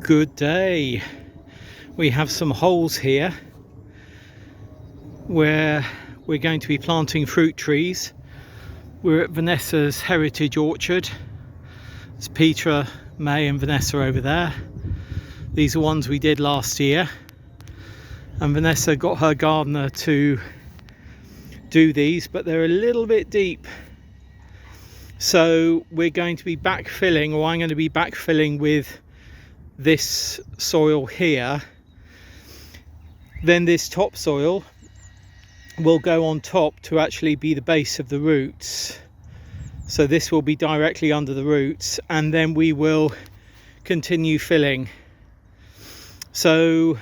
Good day. We have some holes here where we're going to be planting fruit trees. We're at Vanessa's heritage orchard. There's Peter, May and Vanessa over there. These are ones we did last year, and Vanessa got her gardener to do these, but they're a little bit deep, so we're going to be backfilling, or I'm going to be backfilling with this soil here. Then this topsoil will go on top to actually be the base of the roots, so this will be directly under the roots, and then we will continue filling. So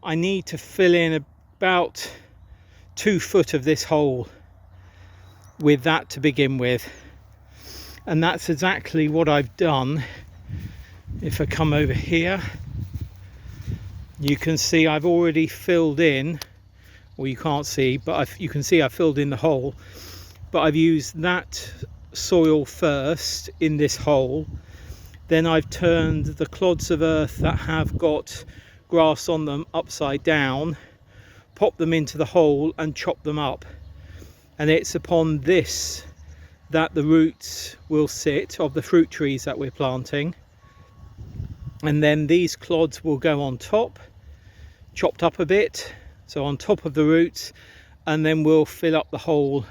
I need to fill in about 2 foot of this hole with that to begin with, and that's exactly what I've done. If I come over here, you can see I've already filled in, well, you can't see, but you can see I filled in the hole, but I've used that soil first in this hole. Then I've turned the clods of earth that have got grass on them upside down, pop them into the hole and chop them up, and it's upon this that the roots will sit of the fruit trees that we're planting. And then these clods will go on top, chopped up a bit, so on top of the roots, and then we'll fill up the hole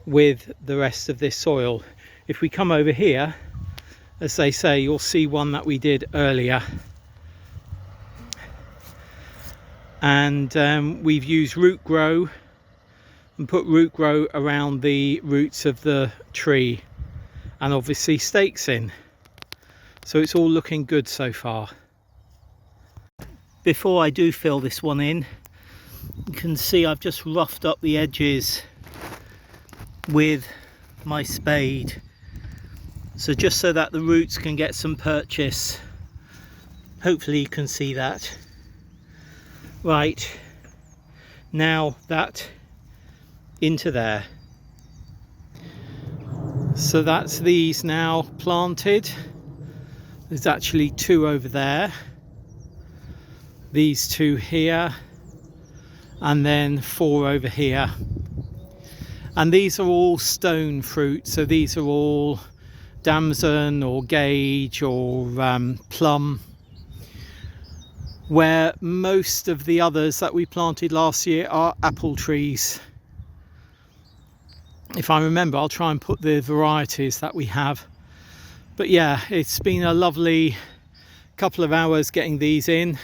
with the rest of this soil. If we come over here, as they say, you'll see one that we did earlier, and we've used root grow and put root grow around the roots of the tree, and obviously stakes in. So it's all looking good so far. Before I do fill this one in, you can see I've just roughed up the edges with my spade, so just so that the roots can get some purchase. Hopefully you can see that. Right, now that into there. So that's these now planted. There's actually 2 over there, these 2 here, and then 4 over here. And these are all stone fruit, so these are all damson or gage or plum, where most of the others that we planted last year are apple trees. If I remember, I'll try and put the varieties that we have. But yeah, it's been a lovely couple of hours getting these in.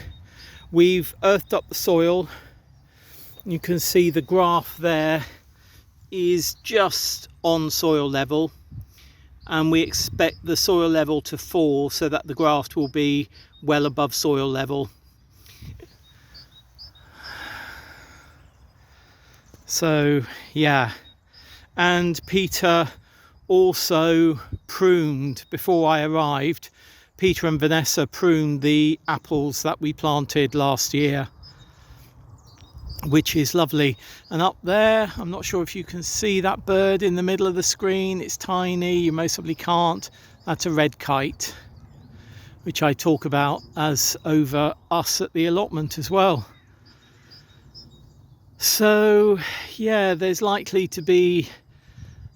We've earthed up the soil. You can see the graph there is just on soil level, and we expect the soil level to fall so that the graft will be well above soil level. So yeah, and Peter also pruned, before I arrived, Peter and Vanessa pruned the apples that we planted last year, which is lovely. And up there, I'm not sure if you can see that bird in the middle of the screen, it's tiny, you most probably can't. That's a red kite, which I talk about as over us at the allotment as well. So yeah, there's likely to be,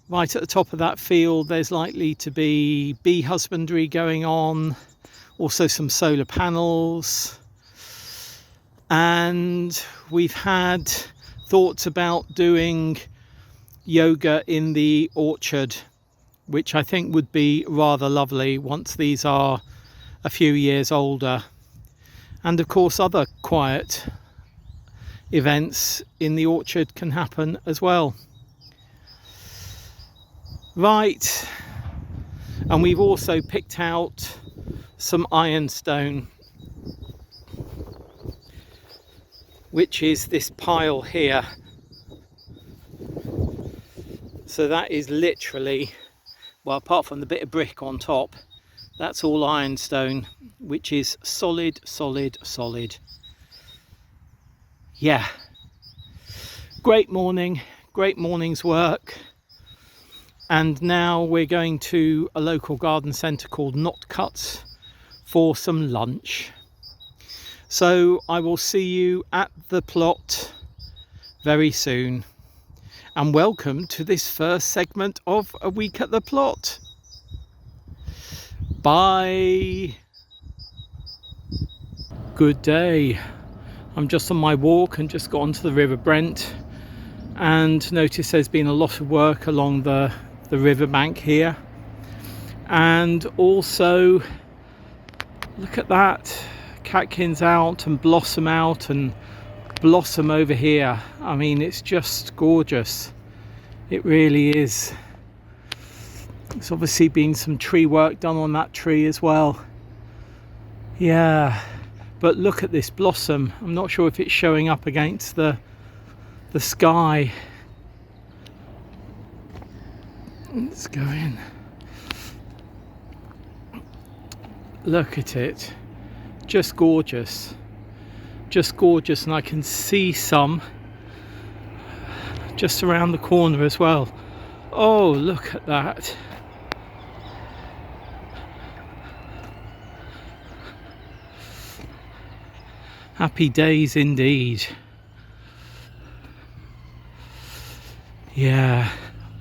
right at the top of that field, there's likely to be bee husbandry going on, also some solar panels, and we've had thoughts about doing yoga in the orchard, which I think would be rather lovely once these are a few years older. And of course other quiet events in the orchard can happen as well. Right, and we've also picked out some ironstone, which is this pile here. So that is literally, well, apart from the bit of brick on top, that's all ironstone, which is solid, solid, solid. Yeah, great morning, great morning's work. And now we're going to a local garden centre called Not Cuts for some lunch. So I will see you at the plot very soon. And welcome to this first segment of A Week at the Plot. Bye. Good day. I'm just on my walk and just got onto the River Brent and notice there's been a lot of work along the river bank here. And also look at that, catkins out and blossom out and blossom over here. I mean, it's just gorgeous. It really is. There's obviously been some tree work done on that tree as well. Yeah, but look at this blossom. I'm not sure if it's showing up against the sky. Let's go in. Look at it. Just gorgeous. Just gorgeous, and I can see some just around the corner as well. Oh, look at that. Happy days indeed. Yeah,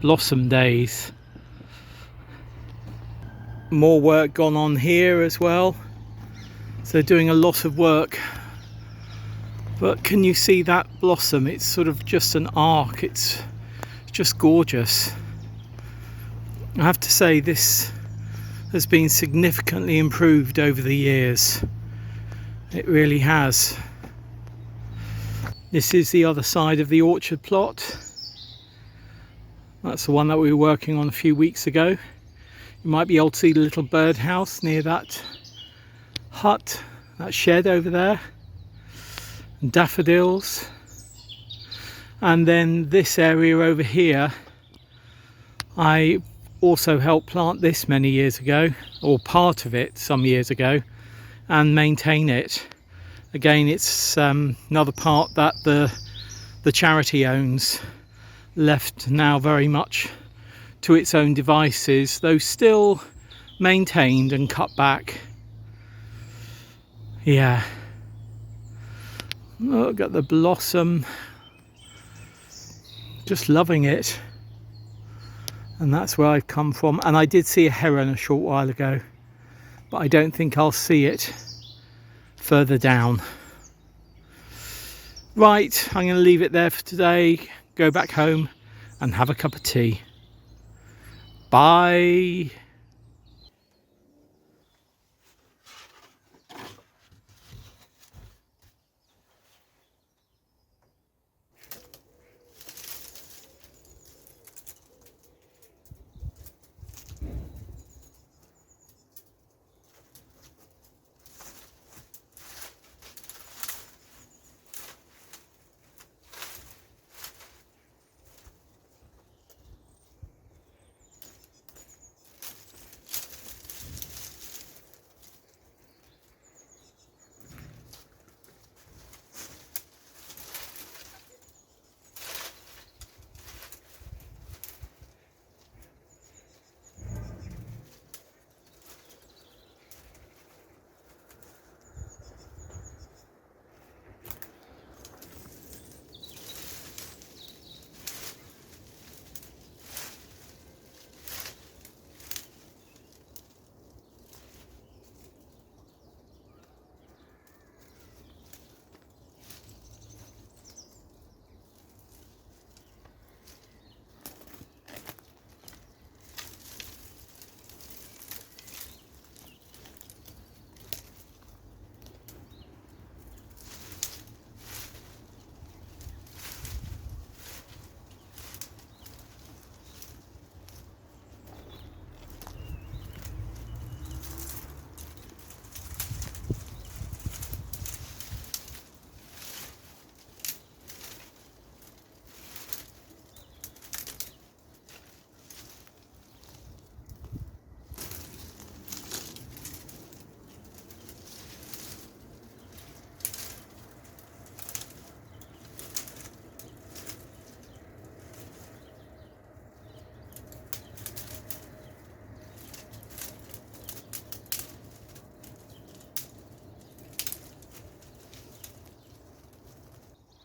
blossom days. More work gone on here as well. So they're doing a lot of work. But can you see that blossom? It's sort of just an arc. It's just gorgeous. I have to say this has been significantly improved over the years. It really has. This is the other side of the orchard plot. That's the one that we were working on a few weeks ago. You might be able to see the little birdhouse near that hut, that shed over there. And daffodils. And then this area over here, I also helped plant this many years ago, or part of it some years ago, and maintain it. Again, it's another part that the charity owns, left now very much to its own devices, though still maintained and cut back. Yeah, look at the blossom, just loving it. And that's where I've come from. And I did see a heron a short while ago, but I don't think I'll see it further down. Right, I'm going to leave it there for today, go back home and have a cup of tea. Bye.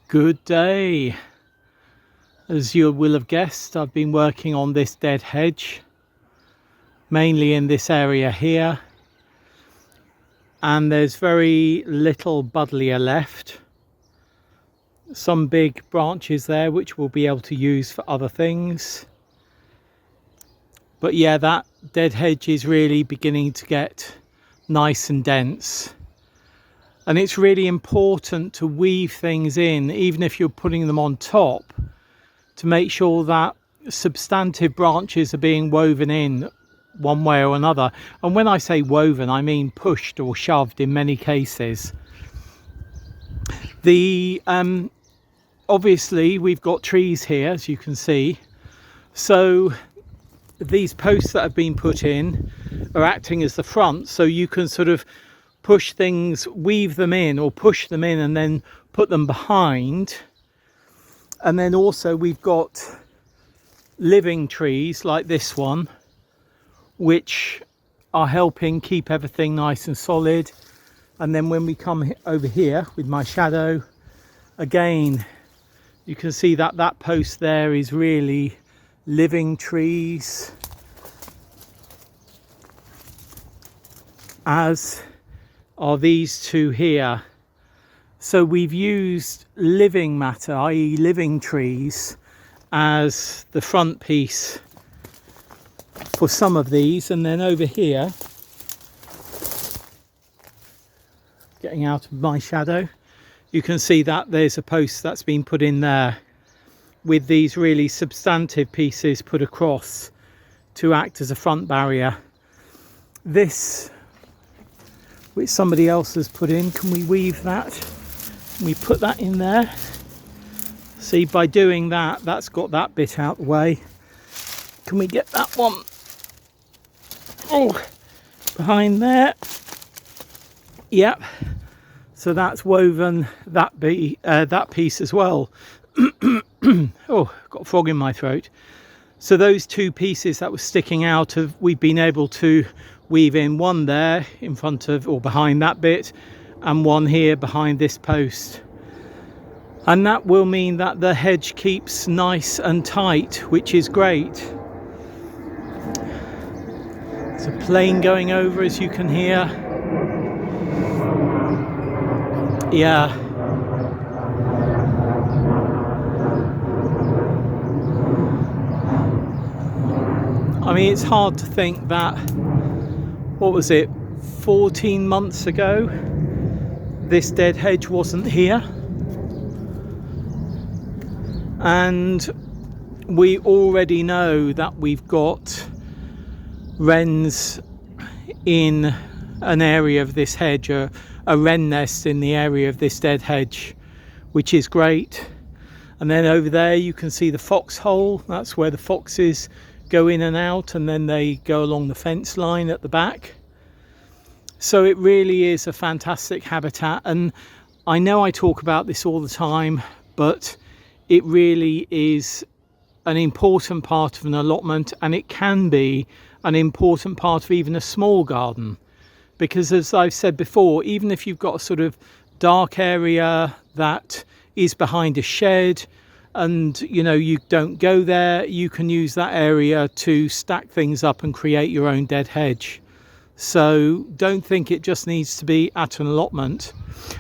Good day. As you will have guessed, I've been working on this dead hedge, mainly in this area here, and there's very little buddleia left. Some big branches there which we'll be able to use for other things, but yeah, that dead hedge is really beginning to get nice and dense. And it's really important to weave things in, even if you're putting them on top, to make sure that substantive branches are being woven in one way or another. And when I say woven, I mean pushed or shoved in many cases. Obviously we've got trees here, as you can see, so these posts that have been put in are acting as the front, so you can sort of push things, weave them in or push them in and then put them behind. And then also we've got living trees like this one, which are helping keep everything nice and solid. And then when we come over here with my shadow, again, you can see that that post there is really living trees, as are these two here. So we've used living matter, i.e. living trees, as the front piece for some of these. And then over here, getting out of my shadow, you can see that there's a post that's been put in there with these really substantive pieces put across to act as a front barrier. This, which somebody else has put in, can we weave that? We put that in there. See, by doing that, that's got that bit out the way. Can we get that one? Oh, behind there. Yep. So that's woven that piece as well. Oh, got a frog in my throat. So those two pieces that were sticking out we've been able to weave in, one there in front of or behind that bit, and one here behind this post. And that will mean that the hedge keeps nice and tight, which is great. There's a plane going over, as you can hear. Yeah. I mean, it's hard to think that, what was it, 14 months ago, this dead hedge wasn't here. And we already know that we've got wrens in an area of this hedge, a wren nest in the area of this dead hedge, which is great. And then over there you can see the foxhole. That's where the foxes go in and out, and then they go along the fence line at the back. So it really is a fantastic habitat. And I know I talk about this all the time, but it really is an important part of an allotment, and it can be an important part of even a small garden. Because as I've said before, even if you've got a sort of dark area that is behind a shed and you don't go there, you can use that area to stack things up and create your own dead hedge. So don't think it just needs to be at an allotment.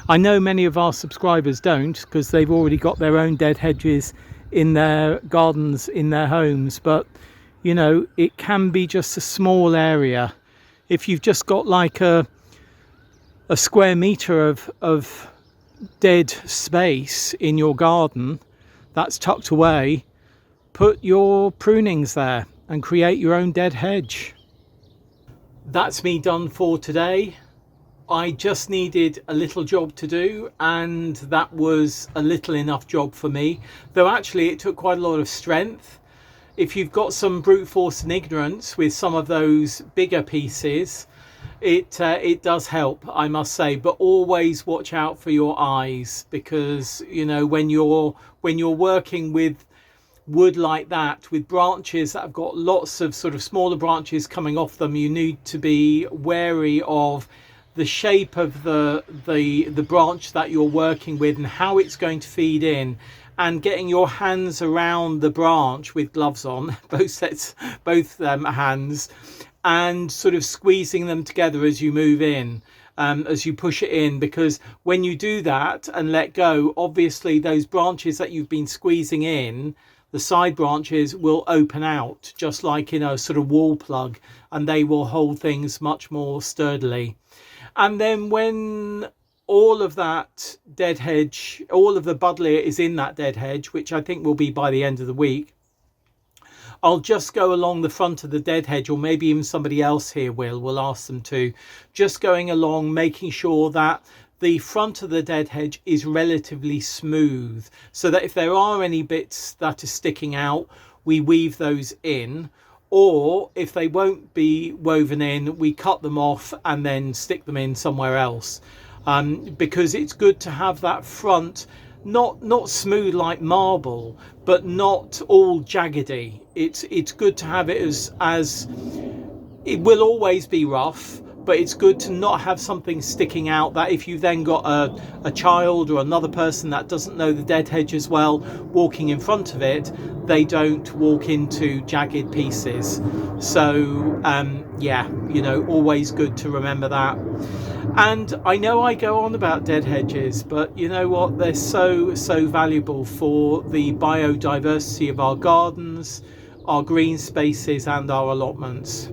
I know many of our subscribers don't, because they've already got their own dead hedges in their gardens, in their homes, but it can be just a small area. If you've just got like a square meter of dead space in your garden that's tucked away, put your prunings there and create your own dead hedge. That's me done for today. I just needed a little job to do, and that was a little enough job for me, though actually it took quite a lot of strength. If you've got some brute force and ignorance with some of those bigger pieces, it does help, I must say. But always watch out for your eyes, because when you're working with wood like that, with branches that have got lots of sort of smaller branches coming off them, you need to be wary of the shape of the branch that you're working with and how it's going to feed in, and getting your hands around the branch with gloves on, both hands, and sort of squeezing them together as you move in, as you push it in, because when you do that and let go, obviously those branches that you've been squeezing in, the side branches will open out just like in a sort of wall plug, and they will hold things much more sturdily. And then when all of that dead hedge, all of the buddleia is in that dead hedge, which I think will be by the end of the week, I'll just go along the front of the dead hedge, or maybe even somebody else here will ask them to, just going along, making sure that the front of the dead hedge is relatively smooth, so that if there are any bits that are sticking out, we weave those in, or if they won't be woven in, we cut them off and then stick them in somewhere else, because it's good to have that front not smooth like marble, but not all jaggedy. It's good to have it as it will always be rough, but it's good to not have something sticking out that if you've then got a child or another person that doesn't know the dead hedge as well walking in front of it, they don't walk into jagged pieces. So yeah, you know, always good to remember that. And I know I go on about dead hedges, but you know what, they're so valuable for the biodiversity of our gardens, our green spaces and our allotments.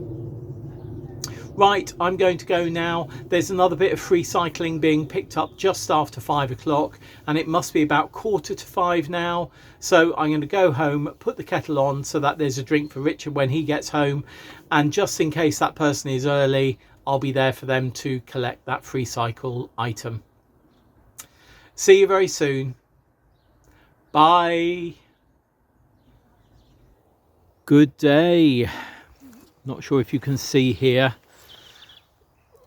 Right, I'm going to go now. There's another bit of free cycling being picked up just after 5 o'clock, and it must be about 4:45 now. So I'm going to go home, put the kettle on so that there's a drink for Richard when he gets home. And just in case that person is early, I'll be there for them to collect that free cycle item. See you very soon. Bye. Good day. Not sure if you can see here.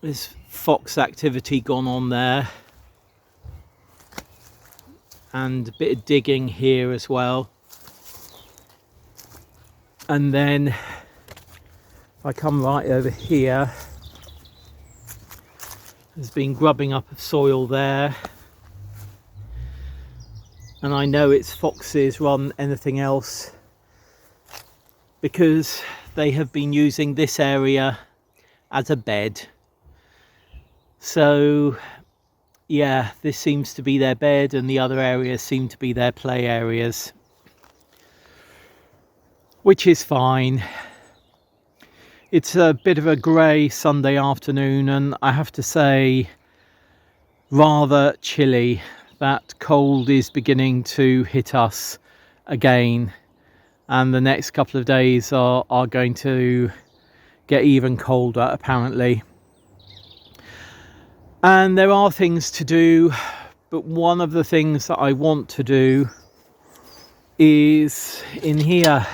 There's fox activity gone on there, and a bit of digging here as well. And then if I come right over here, there's been grubbing up of soil there, and I know it's foxes rather than anything else, because they have been using this area as a bed. So yeah, this seems to be their bed and the other areas seem to be their play areas, which is fine. It's a bit of a grey Sunday afternoon, and I have to say rather chilly. That cold is beginning to hit us again, and the next couple of days are going to get even colder apparently. And there are things to do, but one of the things that I want to do is in here.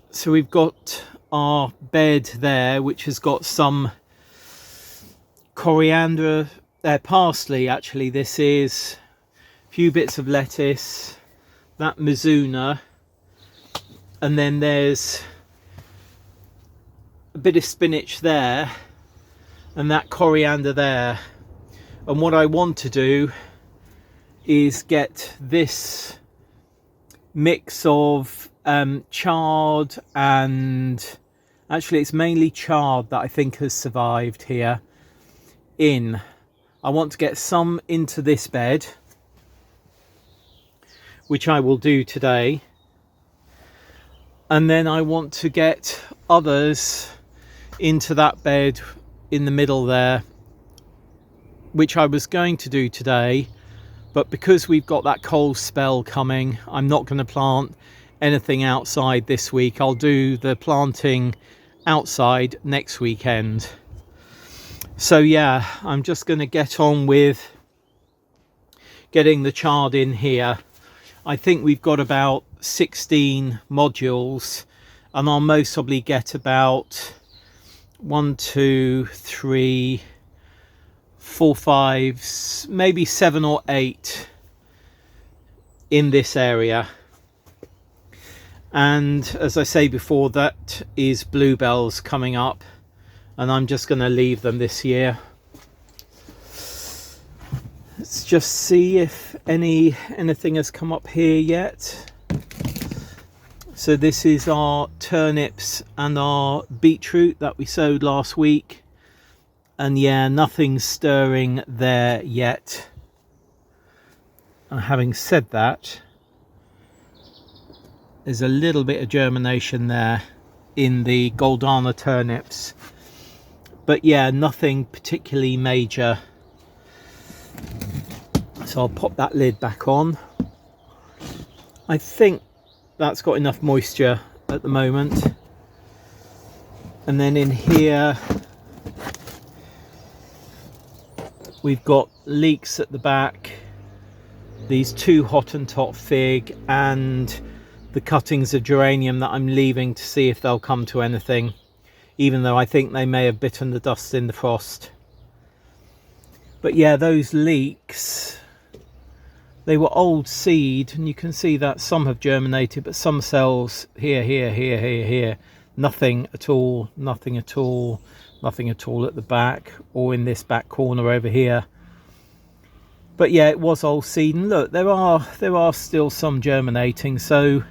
So we've got our bed there, which has got some coriander, parsley actually. This is a few bits of lettuce, that mizuna, and then there's a bit of spinach there, and that coriander there. And what I want to do is get this mix of chard, and actually it's mainly chard that I think has survived here in. I want to get some into this bed, which I will do today, and then I want to get others into that bed in the middle there, which I was going to do today, but because we've got that cold spell coming, I'm not going to plant anything outside this week. I'll do the planting outside next weekend. So yeah, I'm just going to get on with getting the chard in here. I think we've got about 16 modules, and I'll most probably get about 1, 2, 3, 4, 5, maybe 7 or 8 in this area. And as I say before, that is bluebells coming up, and I'm just going to leave them this year. Let's just see if anything has come up here yet. So this is our turnips and our beetroot that we sowed last week, and yeah, nothing's stirring there yet. And having said that, there's a little bit of germination there in the Goldana turnips, but yeah, nothing particularly major. So I'll pop that lid back on. I think that's got enough moisture at the moment. And then in here we've got leeks at the back, these 2 Hottentot fig, and the cuttings of geranium that I'm leaving to see if they'll come to anything, even though I think they may have bitten the dust in the frost. But yeah, those leeks, they were old seed, and you can see that some have germinated, but some cells here, nothing at all, nothing at all, nothing at all at the back or in this back corner over here. But yeah, it was old seed, and look, there are still some germinating, so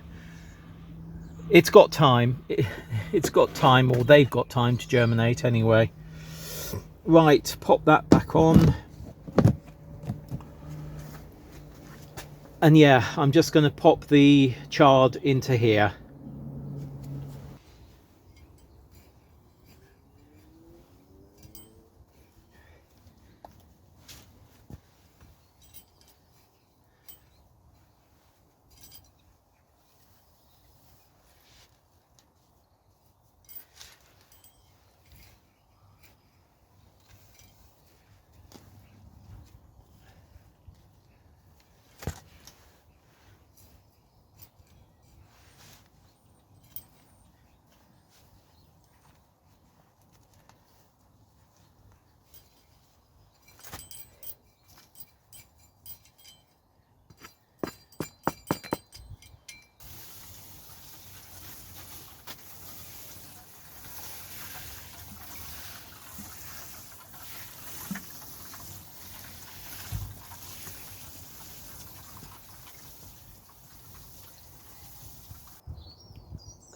it's got time. It's got time, or they've got time to germinate anyway. Right, pop that back on. And yeah, I'm just going to pop the chard into here.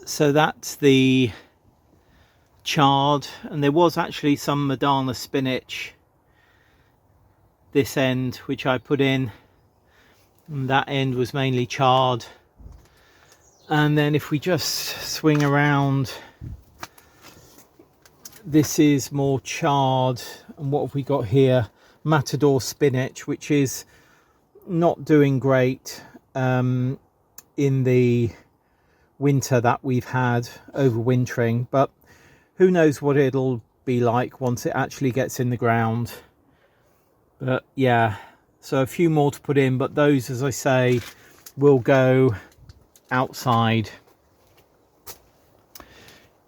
So that's the chard, and there was actually some Medana spinach this end which I put in, and that end was mainly chard. And then if we just swing around, this is more chard. And what have we got here? Matador spinach, which is not doing great in the winter that we've had, overwintering, but who knows what it'll be like once it actually gets in the ground. But yeah, so a few more to put in, but those, as I say, will go outside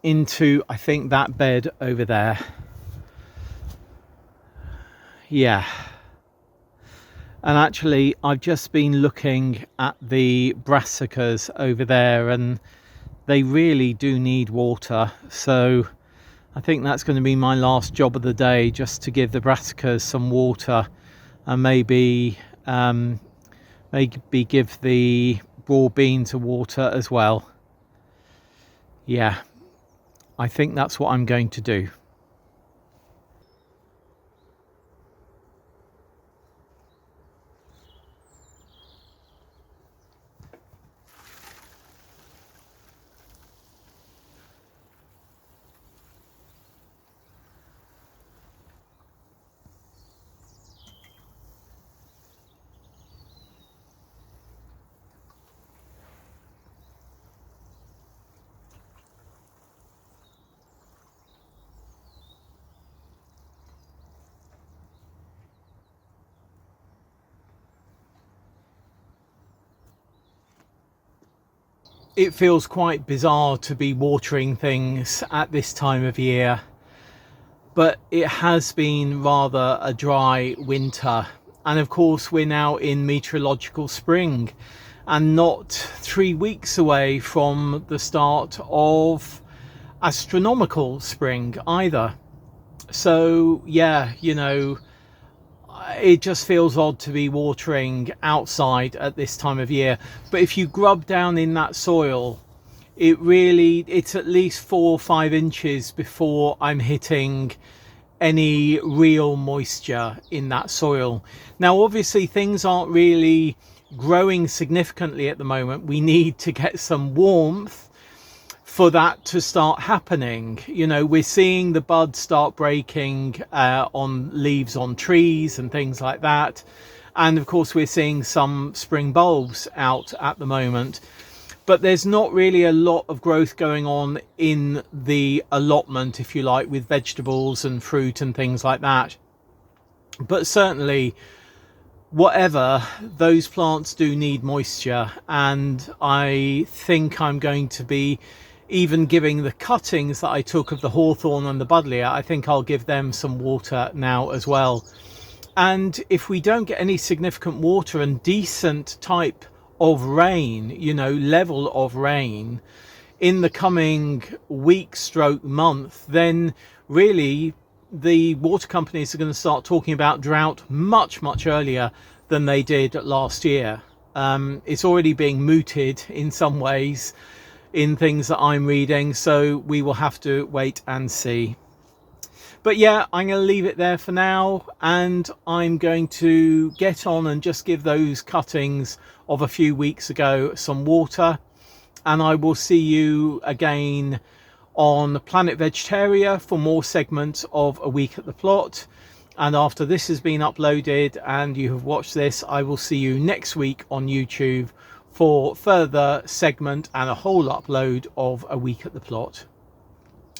into, I think, that bed over there. Yeah. And actually, I've just been looking at the brassicas over there, and they really do need water. So I think that's going to be my last job of the day, just to give the brassicas some water, and maybe give the broad beans a water as well. Yeah, I think that's what I'm going to do. It feels quite bizarre to be watering things at this time of year, but it has been rather a dry winter, and of course we're now in meteorological spring, and not 3 weeks away from the start of astronomical spring either. So yeah, you know, it just feels odd to be watering outside at this time of year. But if you grub down in that soil, it's at least 4 or 5 inches before I'm hitting any real moisture in that soil. Now obviously things aren't really growing significantly at the moment. We need to get some warmth for that to start happening. You know, we're seeing the buds start breaking on leaves on trees and things like that, and of course we're seeing some spring bulbs out at the moment, but there's not really a lot of growth going on in the allotment, if you like, with vegetables and fruit and things like that. But certainly, whatever, those plants do need moisture, and I think I'm going to be even giving the cuttings that I took of the hawthorn and the buddleia, I think I'll give them some water now as well. And if we don't get any significant water and decent type of rain, you know, level of rain in the coming week stroke month, then really the water companies are going to start talking about drought much earlier than they did last year. It's already being mooted in some ways in things that I'm reading, so we will have to wait and see. But yeah, I'm going to leave it there for now, and I'm going to get on and just give those cuttings of a few weeks ago some water, and I will see you again on Planet Vegetaria for more segments of A Week at the Plot. And after this has been uploaded and you have watched this, I will see you next week on YouTube for further segment and a whole upload of A Week at the Plot.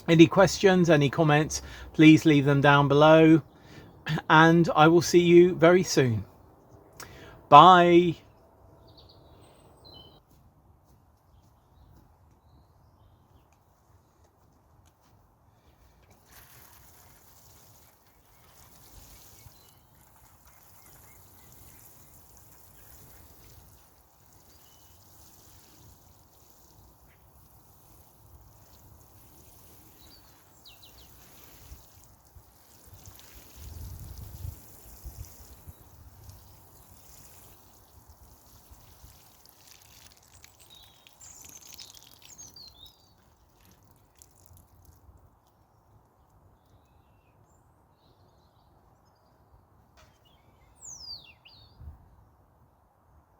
Any questions, any comments, please leave them down below, and I will see you very soon. Bye.